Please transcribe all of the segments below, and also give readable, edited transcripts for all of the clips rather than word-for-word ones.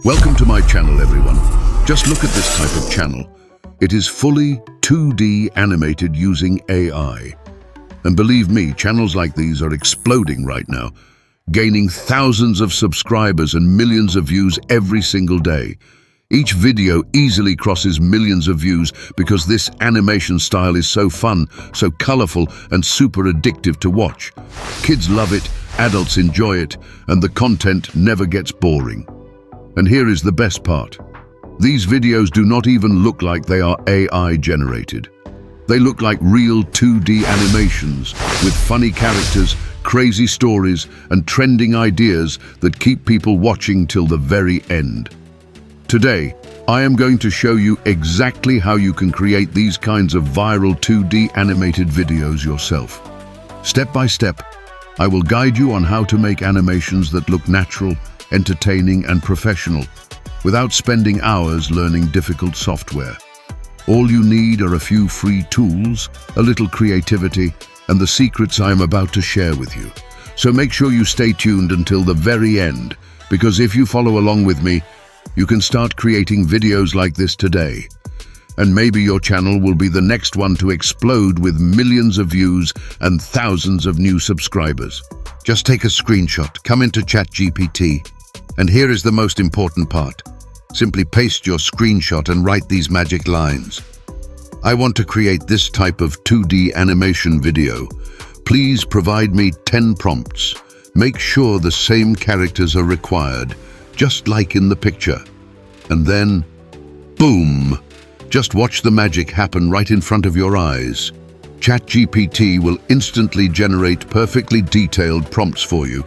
Welcome to my channel, everyone. Just look at this type of channel. It is fully 2D animated using AI. And believe me, channels like these are exploding right now, gaining thousands of subscribers and millions of views every single day. Each video easily crosses millions of views because this animation style is so fun, so colorful, and super addictive to watch. Kids love it, adults enjoy it, and the content never gets boring. And here is the best part. These videos do not even look like they are AI generated. They look like real 2D animations with funny characters, crazy stories, and trending ideas that keep people watching till the very end. Today, I am going to show you exactly how you can create these kinds of viral 2D animated videos yourself. Step by step, I will guide you on how to make animations that look natural, entertaining, and professional, without spending hours learning difficult software. All you need are a few free tools, a little creativity, and the secrets I am about to share with you. So make sure you stay tuned until the very end, because if you follow along with me, you can start creating videos like this today. And maybe your channel will be the next one to explode with millions of views and thousands of new subscribers. Just take a screenshot, come into ChatGPT, and here is the most important part. Simply paste your screenshot and write these magic lines. I want to create this type of 2D animation video. Please provide me 10 prompts. Make sure the same characters are required, just like in the picture. And then, boom! Just watch the magic happen right in front of your eyes. ChatGPT will instantly generate perfectly detailed prompts for you.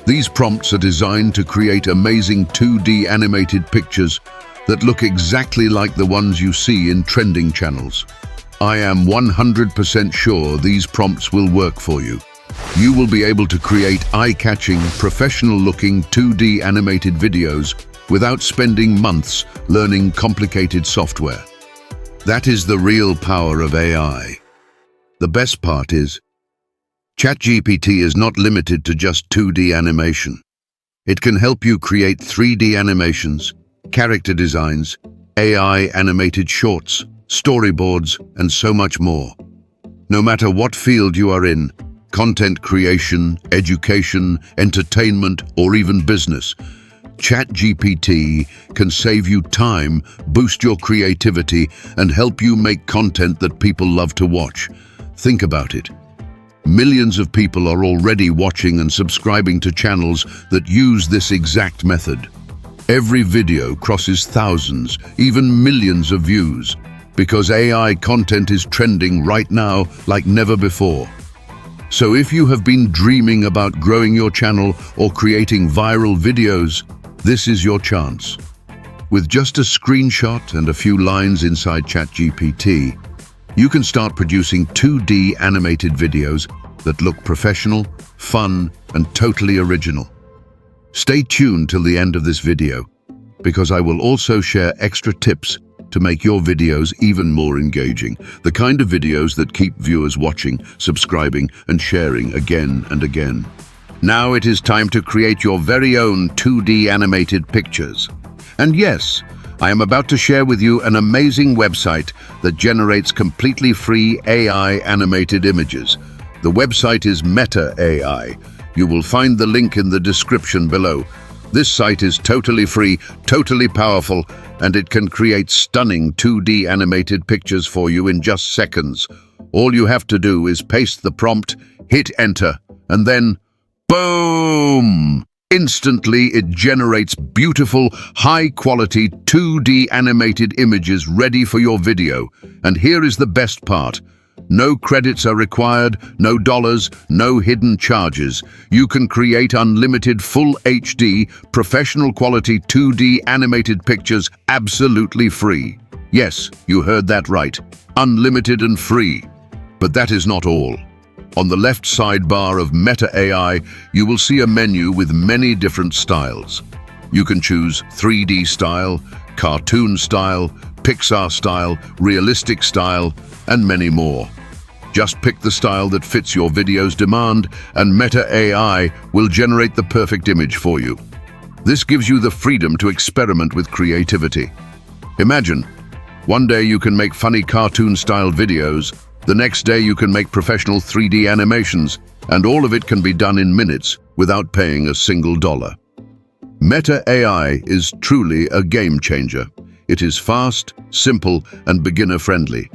These prompts are designed to create amazing 2D animated pictures that look exactly like the ones you see in trending channels. I am 100% sure these prompts will work for you. You will be able to create eye-catching, professional-looking 2D animated videos without spending months learning complicated software. That is the real power of AI. The best part is, ChatGPT is not limited to just 2D animation. It can help you create 3D animations, character designs, AI animated shorts, storyboards, and so much more. No matter what field you are in, content creation, education, entertainment, or even business, ChatGPT can save you time, boost your creativity, and help you make content that people love to watch. Think about it. Millions of people are already watching and subscribing to channels that use this exact method. Every video crosses thousands, even millions of views, because AI content is trending right now like never before. So if you have been dreaming about growing your channel or creating viral videos, this is your chance. With just a screenshot and a few lines inside ChatGPT, you can start producing 2D animated videos that look professional, fun, and totally original. Stay tuned till the end of this video, because I will also share extra tips to make your videos even more engaging, the kind of videos that keep viewers watching, subscribing, and sharing again and again. Now it is time to create your very own 2D animated pictures. And yes, I am about to share with you an amazing website that generates completely free AI animated images. The website is Meta AI. You will find the link in the description below. This site is totally free, totally powerful, and it can create stunning 2D animated pictures for you in just seconds. All you have to do is paste the prompt, hit enter, and then boom! Instantly, it generates beautiful, high-quality 2D animated images ready for your video. And here is the best part. No credits are required, no dollars, no hidden charges. You can create unlimited full HD, professional quality 2D animated pictures absolutely free. Yes, you heard that right. Unlimited and free. But that is not all. On the left sidebar of Meta AI, you will see a menu with many different styles. You can choose 3D style, cartoon style, Pixar style, realistic style, and many more. Just pick the style that fits your video's demand, and Meta AI will generate the perfect image for you. This gives you the freedom to experiment with creativity. Imagine, one day you can make funny cartoon-style videos, the next day you can make professional 3D animations, and all of it can be done in minutes without paying a single dollar. Meta AI is truly a game changer. It is fast, simple, and beginner-friendly.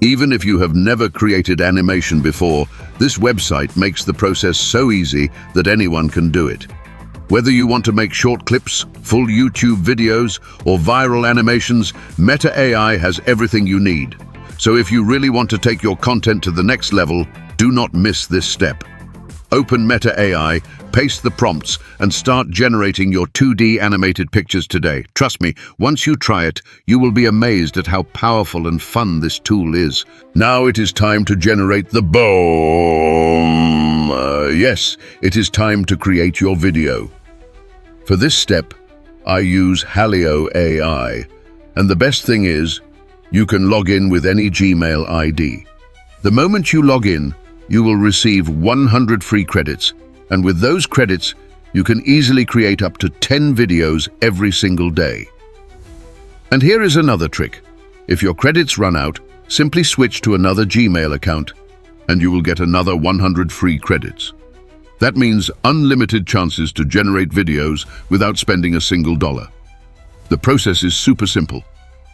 Even if you have never created animation before, this website makes the process so easy that anyone can do it. Whether you want to make short clips, full YouTube videos, or viral animations, Meta AI has everything you need. So if you really want to take your content to the next level, do not miss this step. Open Meta AI, paste the prompts, and start generating your 2D animated pictures today. Trust me, once you try it, you will be amazed at how powerful and fun this tool is. Now it is time to generate the boom. Yes, it is time to create your video. For this step, I use Hailuo AI, and the best thing is, you can log in with any Gmail ID. The moment you log in, you will receive 100 free credits, and with those credits, you can easily create up to 10 videos every single day. And here is another trick. If your credits run out, simply switch to another Gmail account, and you will get another 100 free credits. That means unlimited chances to generate videos without spending a single dollar. The process is super simple.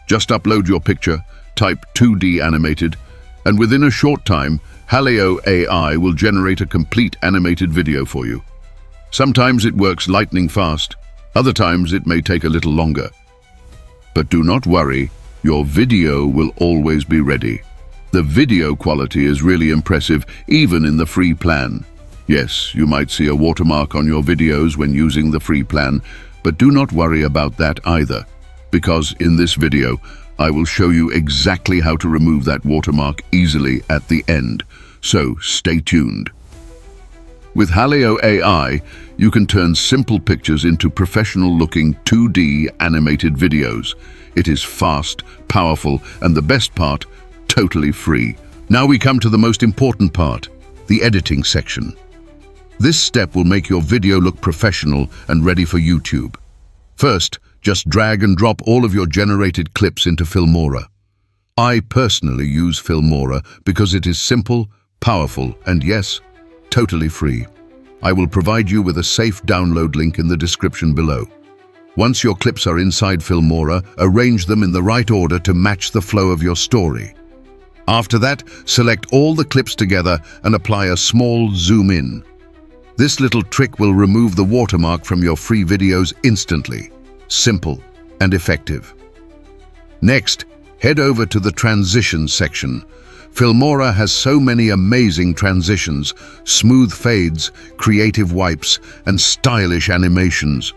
Just upload your picture, type 2D animated, and within a short time, Hailuo AI will generate a complete animated video for you. Sometimes it works lightning fast, other times it may take a little longer. But do not worry, your video will always be ready. The video quality is really impressive, even in the free plan. Yes, you might see a watermark on your videos when using the free plan, but do not worry about that either, because in this video, I will show you exactly how to remove that watermark easily at the end, so stay tuned. With Hailuo AI, you can turn simple pictures into professional-looking 2D animated videos. It is fast, powerful, and the best part, totally free. Now we come to the most important part, the editing section. This step will make your video look professional and ready for YouTube. First, just drag and drop all of your generated clips into Filmora. I personally use Filmora because it is simple, powerful, and yes, totally free. I will provide you with a safe download link in the description below. Once your clips are inside Filmora, arrange them in the right order to match the flow of your story. After that, select all the clips together and apply a small zoom in. This little trick will remove the watermark from your free videos instantly. Simple and effective. Next, head over to the transitions section. Filmora has so many amazing transitions, smooth fades, creative wipes, and stylish animations.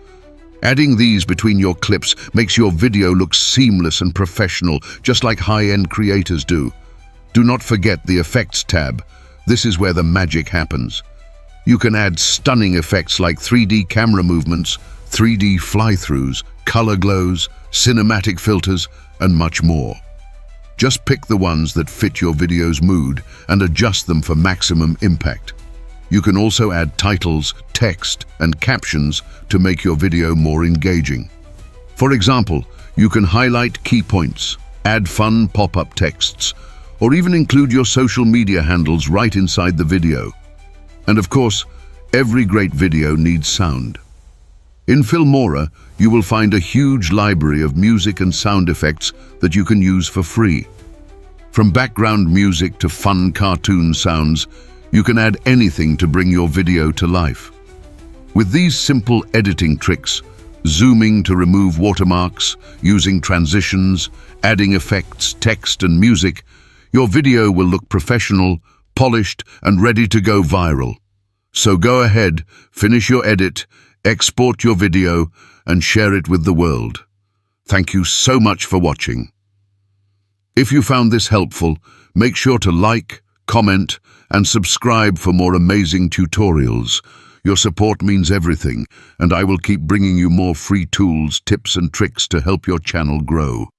Adding these between your clips makes your video look seamless and professional, just like high-end creators do. Do not forget the Effects tab. This is where the magic happens. You can add stunning effects like 3D camera movements, 3D fly-throughs, color glows, cinematic filters, and much more. Just pick the ones that fit your video's mood and adjust them for maximum impact. You can also add titles, text, and captions to make your video more engaging. For example, you can highlight key points, add fun pop-up texts, or even include your social media handles right inside the video. And of course, every great video needs sound. In Filmora, you will find a huge library of music and sound effects that you can use for free. From background music to fun cartoon sounds, you can add anything to bring your video to life. With these simple editing tricks, zooming to remove watermarks, using transitions, adding effects, text, and music, your video will look professional, polished, and ready to go viral. So go ahead, finish your edit, export your video, and share it with the world. Thank you so much for watching. If you found this helpful, make sure to like, comment, and subscribe for more amazing tutorials. Your support means everything, and I will keep bringing you more free tools, tips, and tricks to help your channel grow.